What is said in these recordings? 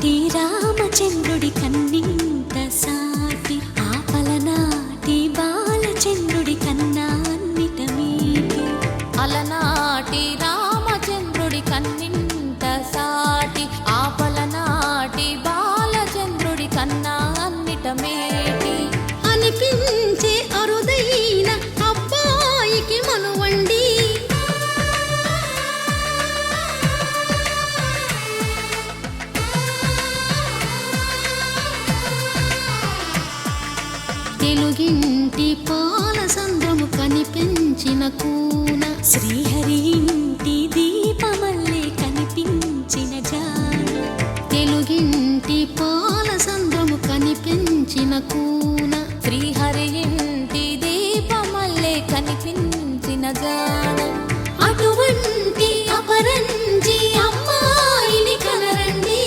అలనాటి రామచంద్రుడి కన్నింత సాటి ఆపలనాటి బాలచంద్రుడి కన్నా అన్నిట మీటి. అలనాటి రామచంద్రుడి కన్నింత సాటి ఆపలనాటి బాలచంద్రుడి కన్నా అన్నిట మేటి అనిపించే అరుదైన అబ్బాయికి మనువండి. తెలుగింటి పాల సంద్రము కనిపించిన కూన శ్రీహరి ఇంటి దీపమల్లే కనిపించిన జాన. తెలుగింటి పాల సంద్రము కనిపించిన కూన శ్రీహరి ఇంటి దీపమల్లే కనిపించిన జాన. అటువంటి అపరంజి అమ్మాయిని కనరండి.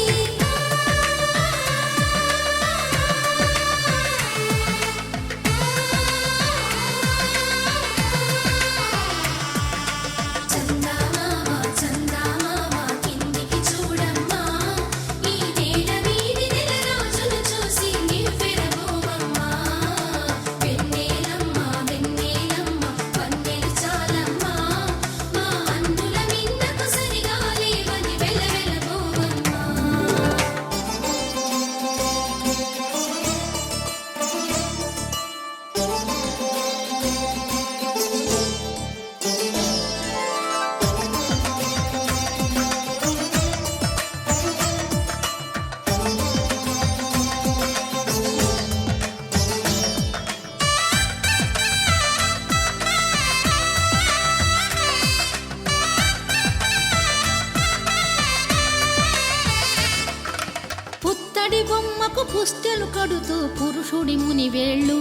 పుత్తడి బొమ్మకు పుస్తెలు కడుతూ పురుషుడి ముని వేళ్ళు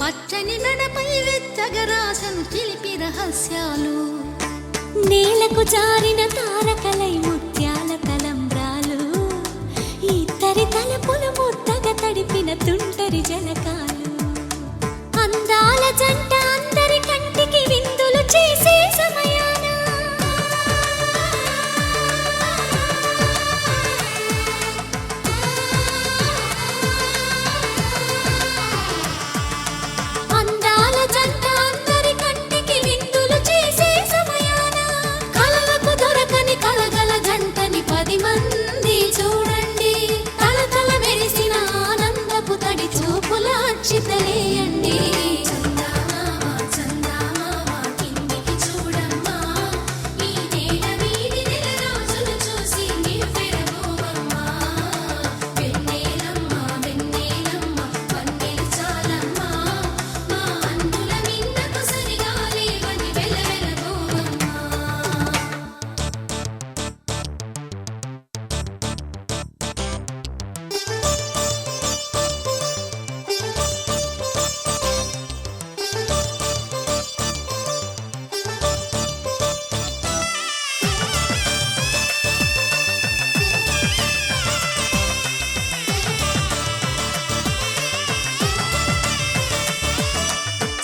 పచ్చని నడపై వెచ్చగరాసను చిలిపి రహస్యాలు. నేలకు జారిన తారకలై ముత్యాల తలంబ్రాలు ఇద్దరి తలపులు ముద్దగా తడిపిన తుంటరి జలకాలు. అందాల జంట అందరి కంటికి విందులు చేసే సమయాన అందాల జంట అందరి కంటికి విందులు చేసే సమయాన కలలకు దొరకని కలగల జంటని 10 మంది చూడండి. తలతల మెరిసిన ఆనందపు తడి చూపుల అక్షితలేయండి.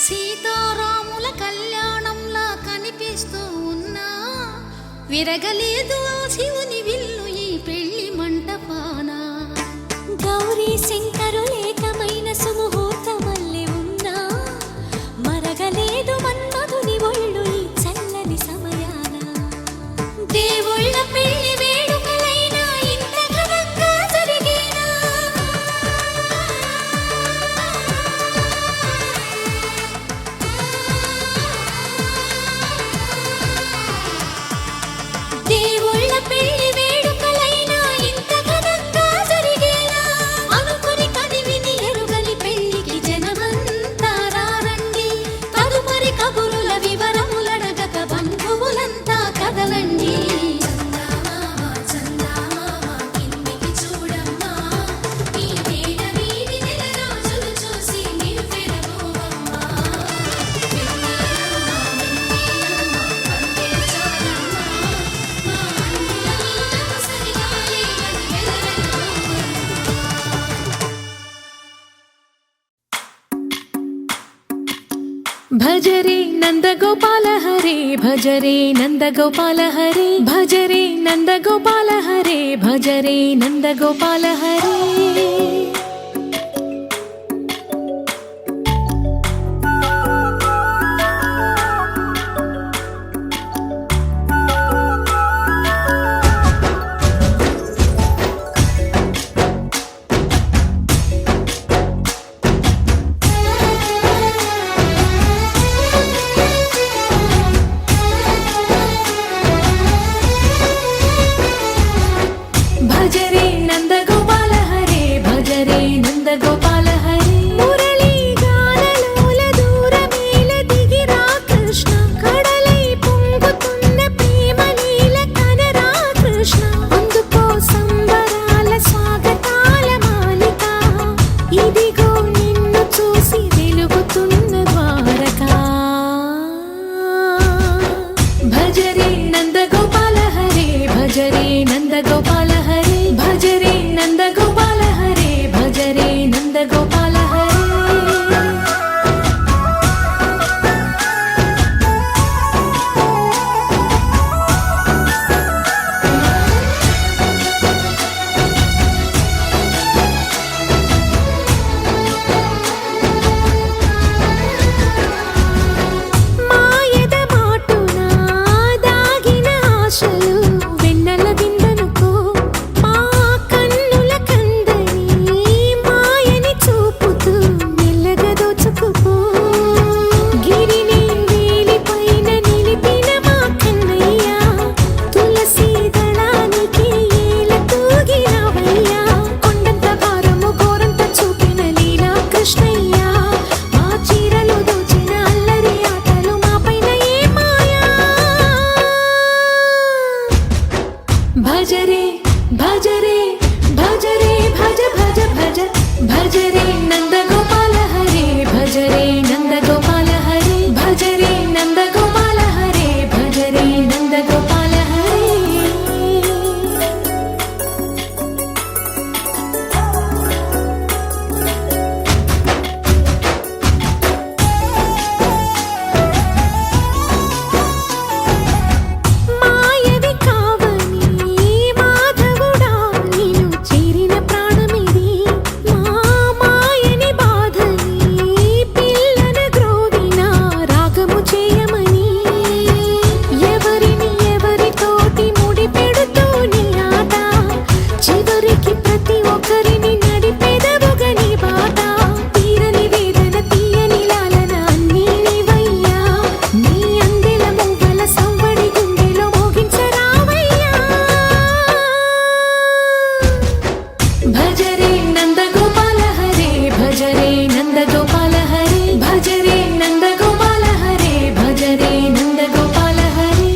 సీతారాముల కళ్యాణంలా కనిపిస్తూ ఉన్నా విరగలేదు ఆ శివుని విల్లు ఈ పెళ్లి మంటపాన. గౌరీ శంకరులేకమైన సుముహూర్తమల్లె ఉన్నా మరగలేదు మన్మధుని ఒళ్ళు ఈ చల్లని సమయాన. దేవుళ్ళ పెళ్లి వేడుకలైనా ఇంత ఘనంగా జరిగేనా. దేవుళ్ళ భజరే నందగోపాల హరే భజరే నందగోపాల హరే భజరే నందగోపాల హరే భజరే నందగోపాల హరే భజరే నందగోపాల హరే భజరే నందగోపాల హరే మురళీ గానలోల దూరమేల దిగిరా కృష్ణ కడలై పొంగుతున్న ప్రేమ లీల కనరా కృష్ణ అందుకో సంబరాల స్వాగతాల మాలిక ఇదిగో నిన్ను చూసి వెలుగుతున్న ద్వారకా భజరే నందగోపాల హరే భజరే నందగోపాల హరే భజరే నందగోపాల హరే భజరే నందగోపాల హరే మాయద మాటున దాగిన ఆశలు వెన్నెల విందనుకో మా కన్నుల కందని మాయని చూపుతూ మెల్లగా దోచుకుపో గిరిని వేలిపైన నిలిపిన మా కన్నయ్య తులసి దళానికి ఏల తూగినవయ్యా కొండంత భారము గోరంత చూపిన లీలా కృష్ణయ్య మా చీరలు దోచిన అల్లరి ఆటలు మాపైన ఏ మాయా భజరే భజరే భజరే భజ భజ భజ భజరే నందగోపాల హరే భజరే నందగోపాల హరే భజరే నందగోపాల హరే భజరే నందగోపాల హరే మాయవి కావని మాధవుడా నిన్ను చేరిన ప్రాణమిది మా మాయని బాధని పిల్లన గ్రోవిన రాగము చేయమని ఎవరిని ఎవరితోటి ముడిపెడుతూ నీ ఆట చివరికి ప్రతి ఒక్కరిని నడిపెదవుగని బాట తీరని వేదన తీయని లాలన అన్నీ నీవయ్యా నీ అందెల మువ్వల సవ్వడి గుండెలో మోగించరావయ్యా భజరే నందగోపాల హరే భజరే నందగోపాల హరే భజరే నందగోపాల హరే భజరే నందగోపాల హరే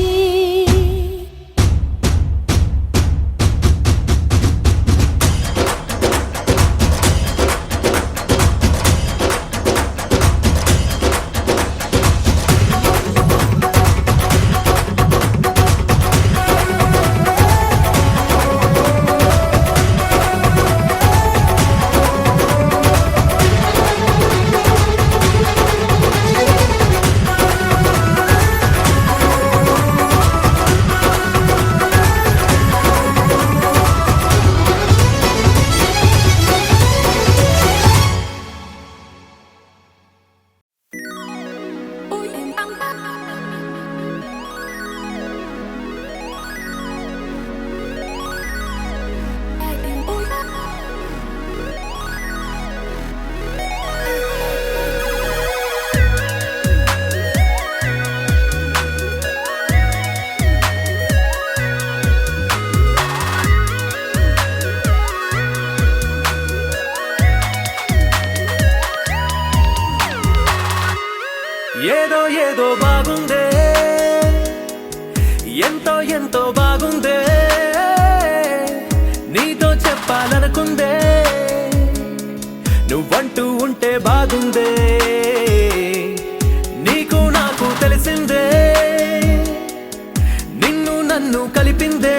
ఏదో ఏదో బాగుందే ఎంతో ఎంతో బాగుందే నీతో చెప్పాలనుకుందే నువ్వంటూ ఉంటే బాగుందే నీకు నాకు తెలిసిందే నిన్ను నన్ను కలిపిందే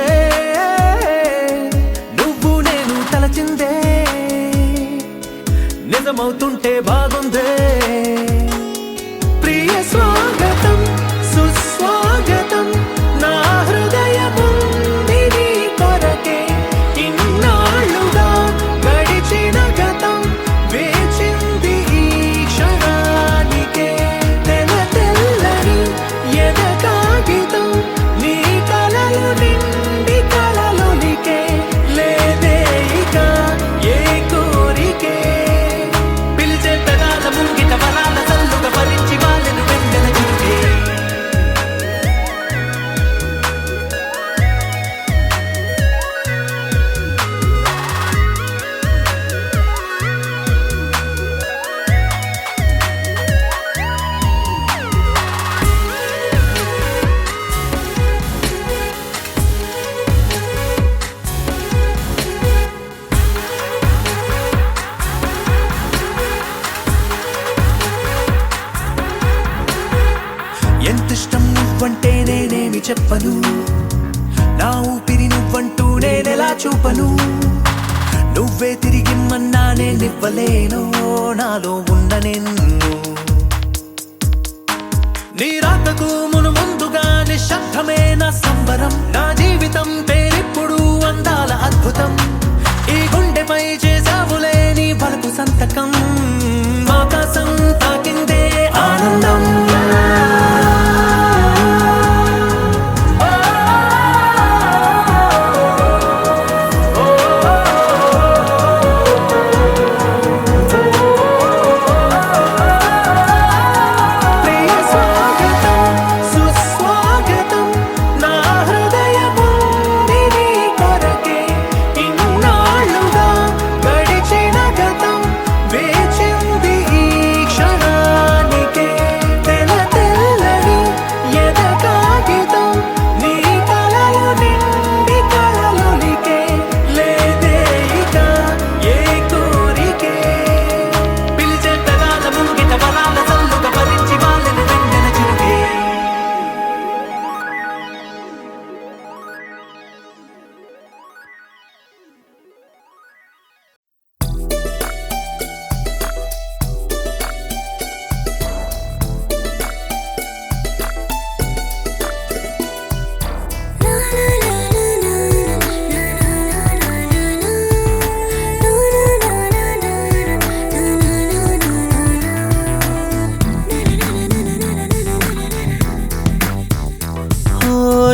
నువ్వు నేను తలచిందే నిజమవుతుంటే బాగుందే ప్రియసి చెప్పను నా ఊపిరి నువ్వంటూ నేనెలా చూపను నువ్వే తిరిగిమ్మన్నా నేనివ్వలేను నాలో ఉన్న నిన్ను నీ రాకకు మును ముందుగా నిశ్శబ్దమే నా సంబరం నా జీవితం పేరిప్పుడు అందాల అద్భుతం ఈ గుండెపై చేసావులే నీ బలపు సంతకం ఆకాశం తాకిందే ఆనందం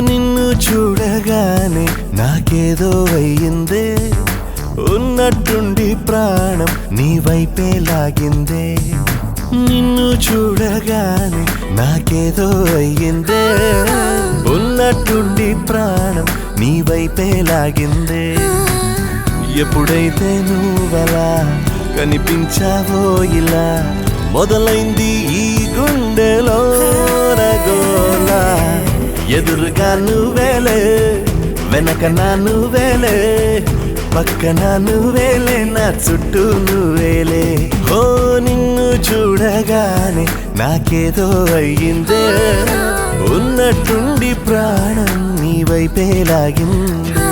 నిన్ను చూడగానే నాకేదో అయ్యిందే ఉన్నట్టుండి ప్రాణం నీ వైపే లాగిందే నిన్ను చూడగానే నాకేదో అయ్యిందే ఉన్నట్టుండి ప్రాణం నీ వైపే లాగిందే ఎప్పుడైతే నువ్వలా కనిపించావో ఇలా మొదలైంది ఈ గుండెలో రగోలా ఎదురుగా నువ్వేలే వెనక నా నువ్వేలే పక్కన నువ్వేలే నా చుట్టూ నువ్వేలే ఓ నిన్ను చూడగానే నాకేదో అయ్యిందే ఉన్నట్టుండి ప్రాణం నీ వైపే లాగిందే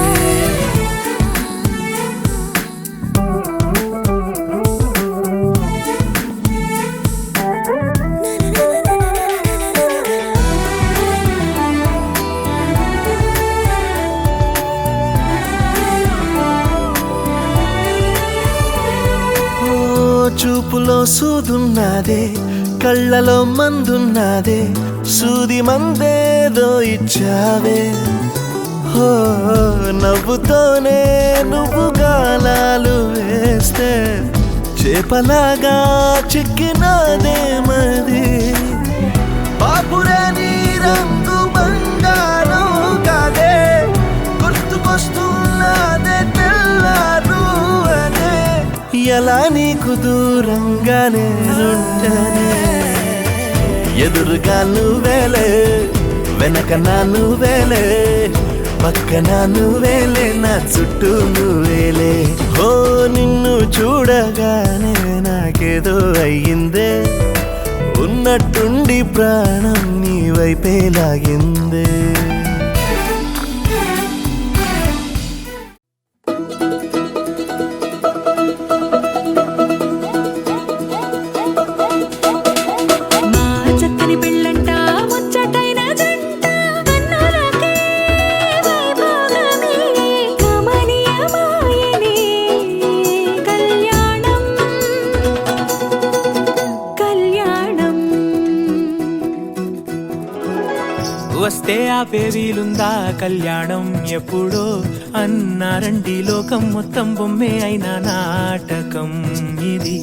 చూపులో సూదున్నదే కళ్ళలో మందున్నదే సూది మందేదో ఇచ్చావే హో నవ్వుతోనే నువ్వు గాలాలు వేస్తే చేపలాగా చిక్కినాదే మది బాపురే నీ రంగు బంగారం కాదే గుర్తుకొస్తున్నదే తెల్లారు అదే ఎలా నీకు దూరంగానే ఉండనే ఎదురుగా నువ్వేలే వెనక నా నువ్వేలే పక్కన నువ్వేలే నా చుట్టూ నువ్వేలే ఓ నిన్ను చూడగానే నాకేదో అయ్యిందే ఉన్నట్టుండి ప్రాణం నీ వైపే లాగిందే వస్తే ఆపే వీలుందా కళ్యాణం ఎప్పుడో అన్నారండి లోకం మొత్తం బొమ్మే అయినా నాటకం ఇది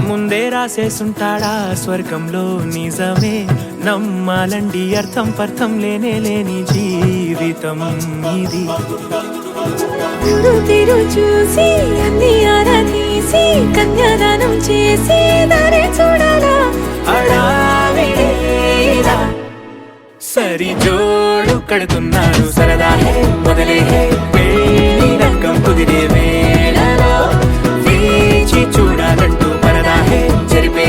ముందే రాసేసుంటాడా స్వర్గంలో నిజమే నమ్మాలండి అర్థం పర్థం లేని జీవితం ఇది తిరు చూసి అన్ని ఆరాధీసి కన్యాదానం చేసి దారి చూడాలా అడావిడేలా సరి జోడు కడుతున్నారు సరదా మొదలే పెళ్లి రంగం కుదిరే వేళలో వేచి చూడాలంటూ పరదా జరిపే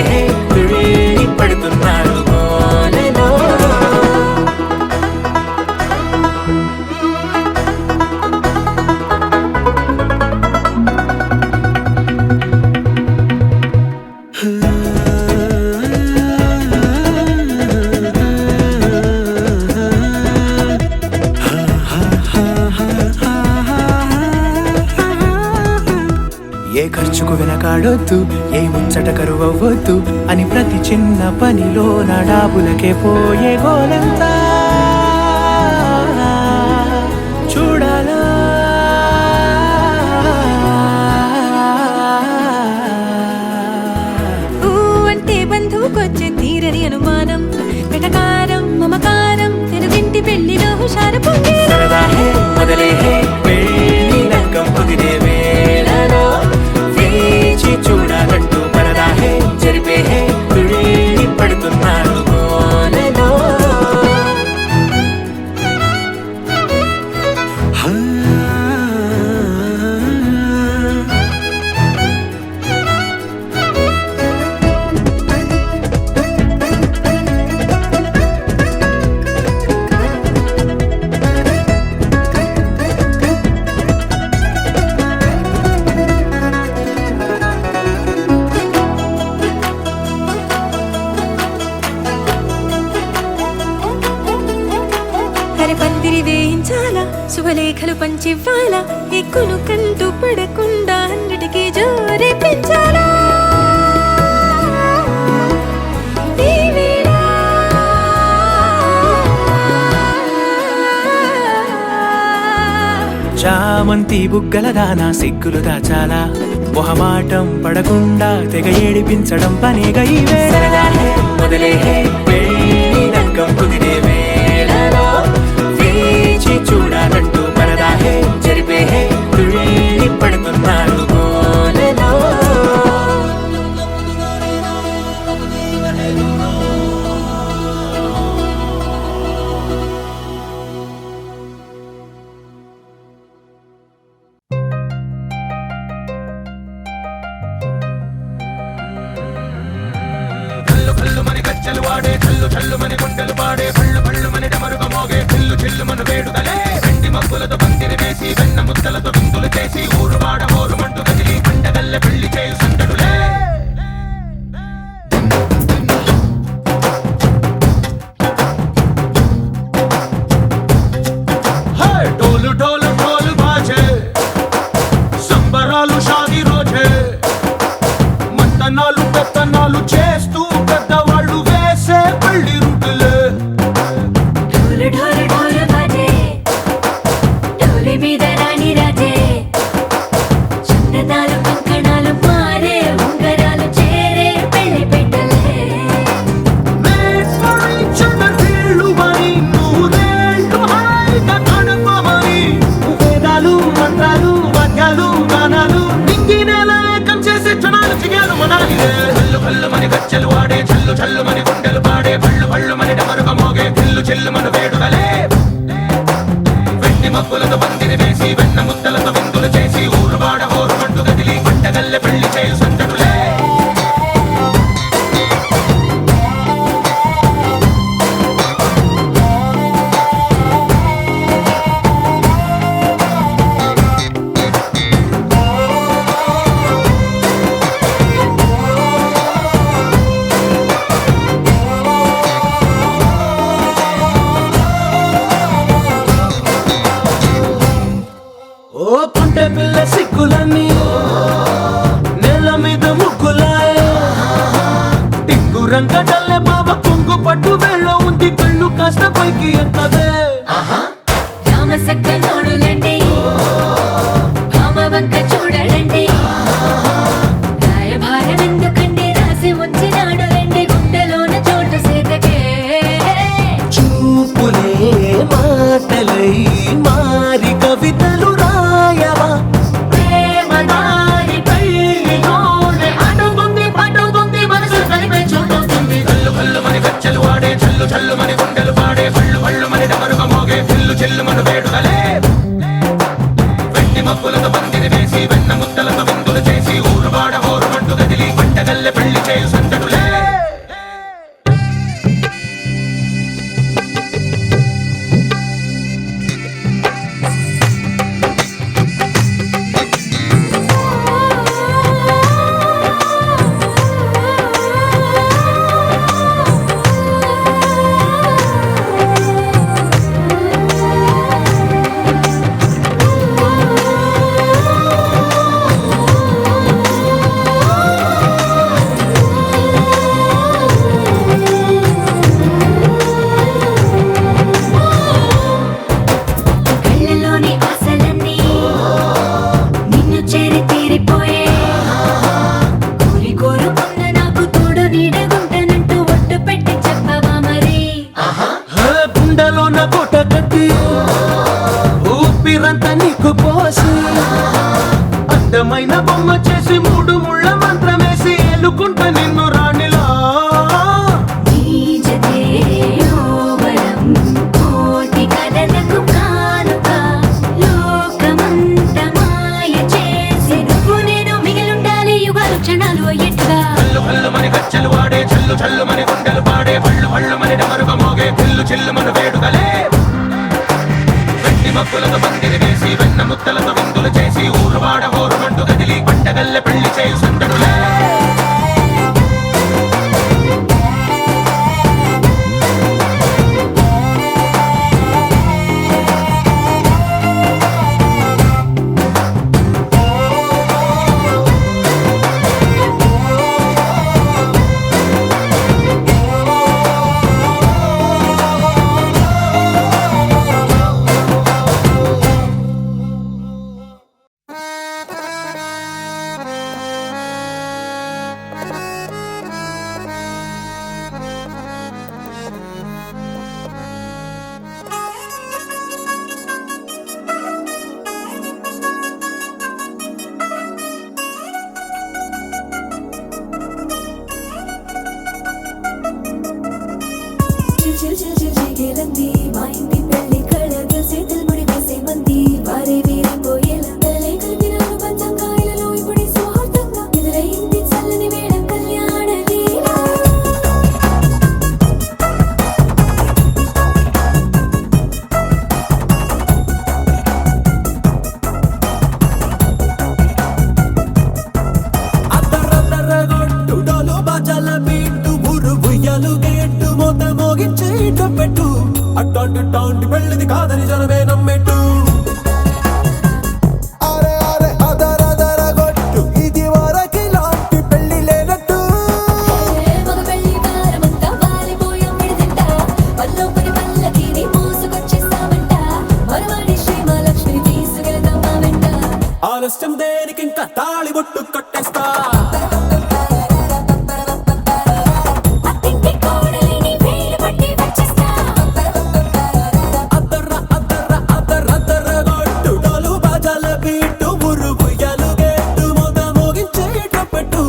తుళ్ళి పడుతున్నారు గోలలో ముసుగు వెనకాడొద్దు, ఏ ముచ్చట కరువవ్వొద్దు అని ప్రతి చిన్న పనిలో నా డాబులకే పోయే గోలంతా చూడాలా. ఊ అంటే బంధువుకొచ్చే తీరని అనుమానం, వెటకారం మమకారం తెలుగింటి పెళ్లిలో హుషారు పొంగే సరదా హే మొదలే హే పెళ్లి రంగం కుదిరే వేళలో వేచి చూడాలంటూ పరదా హే జరిపే హే తుళ్ళి పడుతున్నాడు గోలలో. పందిరి వేయించాలా, శుభలేఖలు పంచివ్వాలా, ఎక్కులు కంటూ పడకుండా అన్నిటికీ జోరే పెంచాలా. ఈ వేళ చామంతి బుగ్గల దానా సిగ్గులు దాచాలా, మొహమాటం పడకుండా తెగ ఏడిపించడం పనిగా ఈ వేళ మొదలే హే పెళ్లి రంగం కుదిరే వేళలో వేచి చూడాలంటూ పరదా హే జరిపే హే తుళ్ళి పడుతున్నాడు గోలలో. కల్లు కల్లు మని గజ్జలు వాడే, చల్లు చల్లు మని గుండెలు పాడే, పళ్ళు పళ్ళు మని డమరుగ మోగే, చిల్లు చిల్లు మన వేడుదలే. వెండి మబ్బులతో పందిరి వేసి, వెన్న ముద్దలతో విందులు చేసి, ఊరు వాడ ఊరు మంటు కదిలి పండగల్లె పెళ్లి చేయు సందడులే. డోలు డోలు డోలు బాజే, సంబరాలు షాది రోజే, మంతనాలు పెత్తనాలు చేస్తూ పెద్దవాళ్ళు వేసే పెళ్లి రుటులే. ఢోలు ఢోలు ఢోలు బాజే, ఢోలి మీద రాణి రాజే, చిన్నదాలు కంకణాలు మారే, ఉంగరాలు చేరే పెళ్లి పెట్టలే. Made for each other వీళ్ళుమని, నూరేళ్ళు హాయిగా గడపమని, వేదాలు మంత్రాలు వాద్యాలు గానాలు నింగి నేల ఏకం చేసే క్షణాలు చిగాలు మనాలిలే. కల్లు కల్లు మని గజ్జలు వాడే, చల్లు చల్లు మని గుండెలు పాడే, పళ్ళు పళ్ళు మని డమరుగ మోగే, చిల్లు చిల్లు మన వేడుదలే. వెండి మబ్బులతో పందిరి వేసి, వెన్న ముద్దలతో విందులు చేసి, ఊరు వాడ ఊరు మంటు కదిలి పండగల్లె పెళ్లి చేయు సందడులే. ఓ పుంటె పిల్ల సిగ్గులన్నీ నేల మీద ముగ్గులాయ, టింగు రంగడల్లె బాబా కొంగు పట్టు వెళ్ళ ఉంది, కళ్ళు కాస్త పైకి ఎత్తదే. రామ సక్క నోడులండి, భామ వంక చూడడండి, రాయభారం ఎందుకండి రాసి ఉంచినాడు రండి, గుండెలోన చోటు సీతకే. చూపులే మాటలై మారి కవితలు రాయవా, ప్రేమ దారి పెళ్లిలోనే అడుగుంది పడుగుంది, మనసు కలిపే చోటవుతుంది. కల్లు కల్లు మని గజ్జలు వాడే, చల్లు చల్లు మని గుండెలు పాడే, పళ్ళు పళ్ళు మని డమరుగ మోగే, చిల్లు చిల్లు మన వేడుదలే. వెండి మబ్బులతో పందిరి వేసి, వెన్న ముద్దలతో విందులు చేసి, ఊరు వాడ ఊరు మంటు కదిలి పండగల్లె పెళ్లి చేయు సందడులే. ఊపిరంతా నీకు పోసి అందమైన బొమ్మ చేసి మూడు ముళ్ళ మంత్రమేసి ఎలుకుంట నిన్ను రాణిలా ఈ జతే యోవరం కోటి కలలకు కానుక లోకమంత మాయ చేసి నువ్వు నేను మిగిలుండాలి యుగాలు క్షణాలు ఎట్టుగా కళ్ళు కళ్ళు మని గచ్చలు వాడే చల్లు చల్లు మని గుండెలు పాడే పళ్ళు పళ్ళు మని డమరుగ మోగే పిల్లు చిల్లు మన వేడుకలే వెండి మబ్బులతో పందిరి వేసి వెన్న ముద్దలతో విందులు చేసి ఊరు వాడ ఊరు మండు కదిలి పంటగల్లె పెళ్లి చేయు సందడులే చిల్చిల్చిల్చిగేలంది మా ఇంటి పెళ్లి కళగ చేతులు ముడి వేసే మంది వారే వీరిపోయేలా తలే కలిపినారు పంచంగాయలలో ఇప్పుడు సౌహార్దంగా ఎదురైంది చల్లని వేళ కళ్యాణ లీల అద్దరద్దరగొట్టు డోలు బాజాల బీటు ఊరు ఉయ్యాలు గేట్టు మోత మోగించి పెట్టు అట్టాంటి టాంటి పెళ్ళిది కాదని జనమే నమ్మెట్టు అరే అరే అదరదరగొట్టు ఇది వరకి లాంటి పెళ్లి లేనట్టు మగ పెళ్లి వారమంతా వాలిపోయాం విడిదింట పల్లోపరి పల్లకిని మోసుకొచ్చేస్తామంట మరవాడి శ్రీమహాలక్ష్మిని తీసుకెళ్తాం మా వెంట ఆలస్యం దేనికి ఇంకా తాళి బొట్టు కట్టేస్తా అత్తింటి కోడలిని వేలు పట్టి వచ్చేస్తా అద్దర్ర అద్దర్ర అద్దరద్దరగొట్టు డోలు బాజాల బీటు ఊరు ఉయ్యాలు గేట్టు మోత మోగించే పెట్టు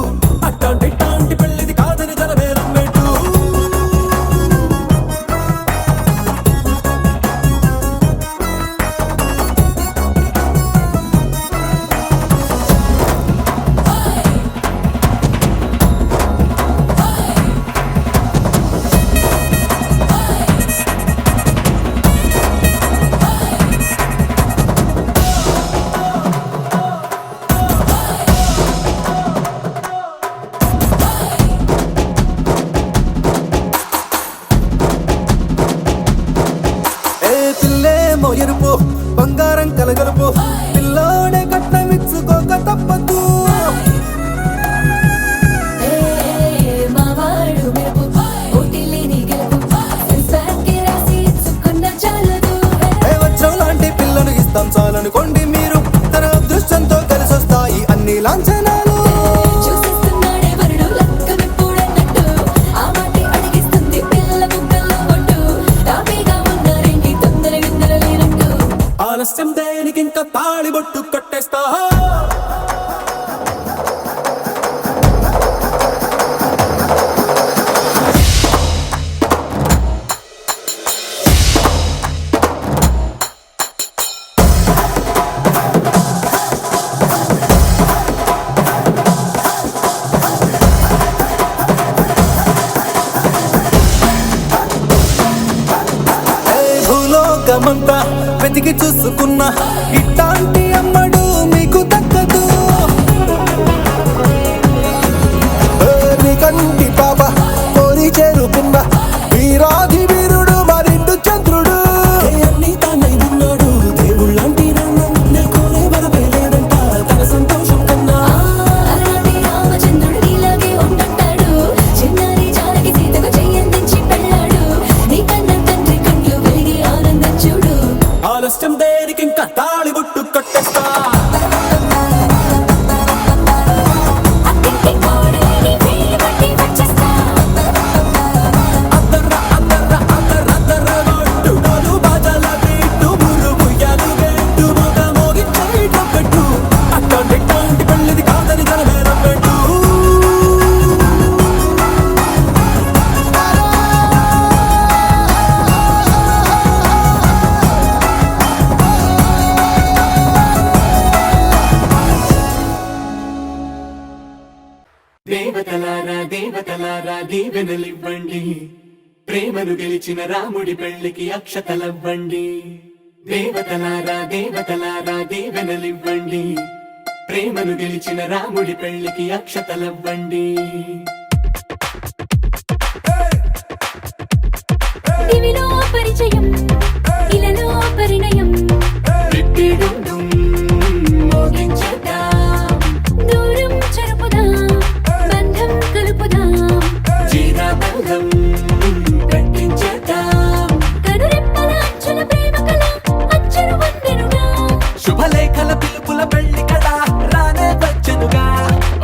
అట్టాంటి టాంటి పెళ్ళిది కాదని జనమే నమ్మెట్టు ఎరుపు బంగారం కలగలుపు పిల్లోడే కట్టమిచ్చుకోక తప్పదు మావాడు మెరుపు ఓటిల్లిని గెలుపు సెన్సార్కి రాసి ఇచ్చుకున్న చాలదు వజ్రం లాంటి పిల్లను ఇస్తాం చాలనుకోండి మీరు తన అదృష్టంతో కలిసొస్తాయి అన్ని లాంఛనాలు చూసిస్తున్నాడే వరుడు లక్కమెప్పుడన్నట్టు ఆ మాటే అడిగిస్తుంది పిల్ల బుగ్గల్లో కొట్టు తాపీగా ఉన్నారేంటి తొందర గిందర లేనట్టు ఆలస్యం దేనికి ఇంకా తాళి బొట్టు కట్టేస్తా భూలోకమంతా వెతికి చూసుకున్నా ఇట్లాంటి అమ్మడు మీకు దక్కదు కంటి పాప కోరి చేరుకున్న వీరాధి వీరుడు మరిండు చంద్రుడు అన్ని తానైదున్నాడు దేవుళ్ళంటి నన్ను కోరే వరమే లేదంట తన సంతోషం కన్నా అలాంటి రామచంద్రుడు నీలాగే ఉంటుంటాడు చిన్నారి జానకి సీతకు చెయ్యందించి పెళ్ళాడు నీ కన్న తండ్రి కంట్లు వెలిగి ఆనందం చూడు ఆలస్యం దేనికి ఇంకా తాళి బొట్టు కట్టే దేవతలారా దీవెనలివ్వండి, ప్రేమను గెలిచిన రాముడి పెళ్లికి అక్షతలవ్వండి. దేవతలారా దీవెనలివ్వండి, ప్రేమను గెలిచిన రాముడి పెళ్లికి అక్షతలవ్వండి. దివిలో పరిచయం ఇలలో పరిణయం, రిట్టిడుండుం మోగించేద్దాం, దూరం చెరుపుదాం బంధం కలుపుదాం, జీరాబంధం పెట్టించేద్దాం. కనురెప్పల అంచుల ప్రేమ కళ అచ్చరు వందెనుగా, శుభలేఖల పిలుపుల పెళ్లి కళ రానే వచ్చనుగా.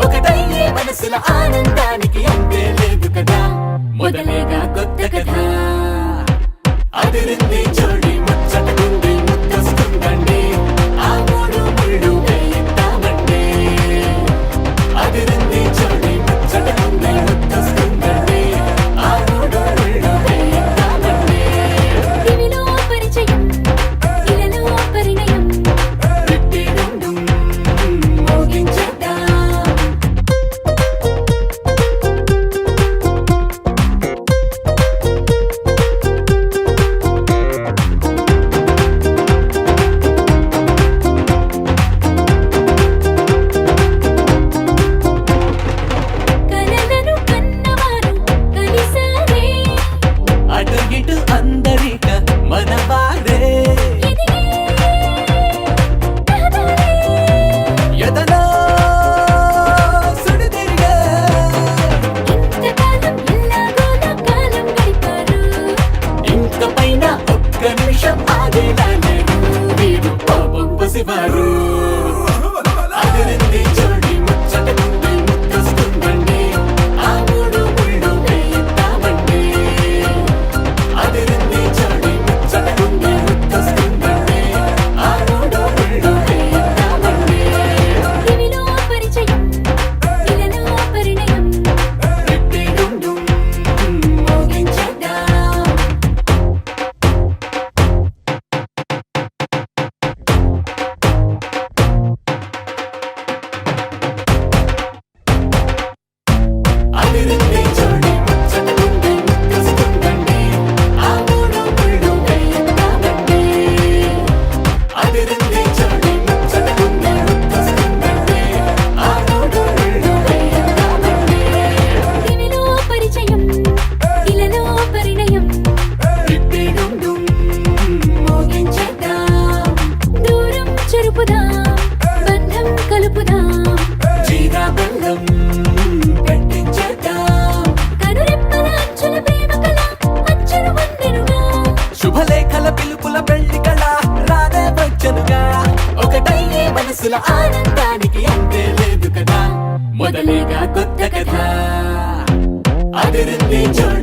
ఒకటయ్యే మనసుల ఆనందానికి అంతే లేదు కదా, మొదలేగా కొత్త కథ. అదిరింది జోడి ముచ్చటకుంది ముద్దొస్తుందండి, ఆ మూడు ముళ్ళు వేయిద్దామండి. అదిరింది జోడి ముచ్చటకుంది ముద్దొస్తుందండి, ఆ మూడు ముళ్ళు వేయిద్దామండి. దివిలో పరిచయం ఇలలో పరిణయం, రిట్టిడుండుం మోగించేద్దాం. కలలను కన్నవారు కలిసారే, అటు ఇటు అందరిక మనవారే, ఎదిగే రహదారే, ఎదలో సుడితిరిగే. ఇంతకాలం ఎల్లాగోలా కాలం గడిపారు, ఇంక పైన ఒక్క నిమిషం ఆగేలా లేరు వీరు పాపం పసివారు. అదిరింది జోడి ముచ్చటకుంది ముద్దొస్తుందండి, ఆ మూడు ముళ్ళు వేయిద్దామండి. అదిరింది జోడి ముచ్చటకుంది ముద్దొస్తుందండి, ఆ మూడు ముళ్ళు వేయిద్దామండి. దివిలో పరిచయం ఇలలో పరిణయం, రిట్టిడుండుం మోగించేద్దాం. అదిరింది జోడి ముచ్చటకుంది ముద్దొస్తుందండి, ఆ మూడు ముళ్ళు వేయిద్దామండి. అదిరింది జోడి ముచ్చటకుంది ముద్దొస్తుందండి, ఆ మూడు ముళ్ళు వేయిద్దామండి. దివిలో పరిచయం ఇలలో పరిణయం, రిట్టిడుండుం మోగించేద్దాం, దూరం చెరుపుదాం బంధం కలుపుదాం, జీరాబంధం పెట్టించేద్దాం. కనురెప్పల అంచుల ప్రేమ కళ అచ్చరు వందెనుగా, శుభలేఖల పిలుపుల పెళ్లి కళ రానే వచ్చనుగా. ఒకటయ్యే మనసుల ఆనందానికి అంతే లేదు కదా, మొదలేగా కొత్త కథ. అదిరింది జోడి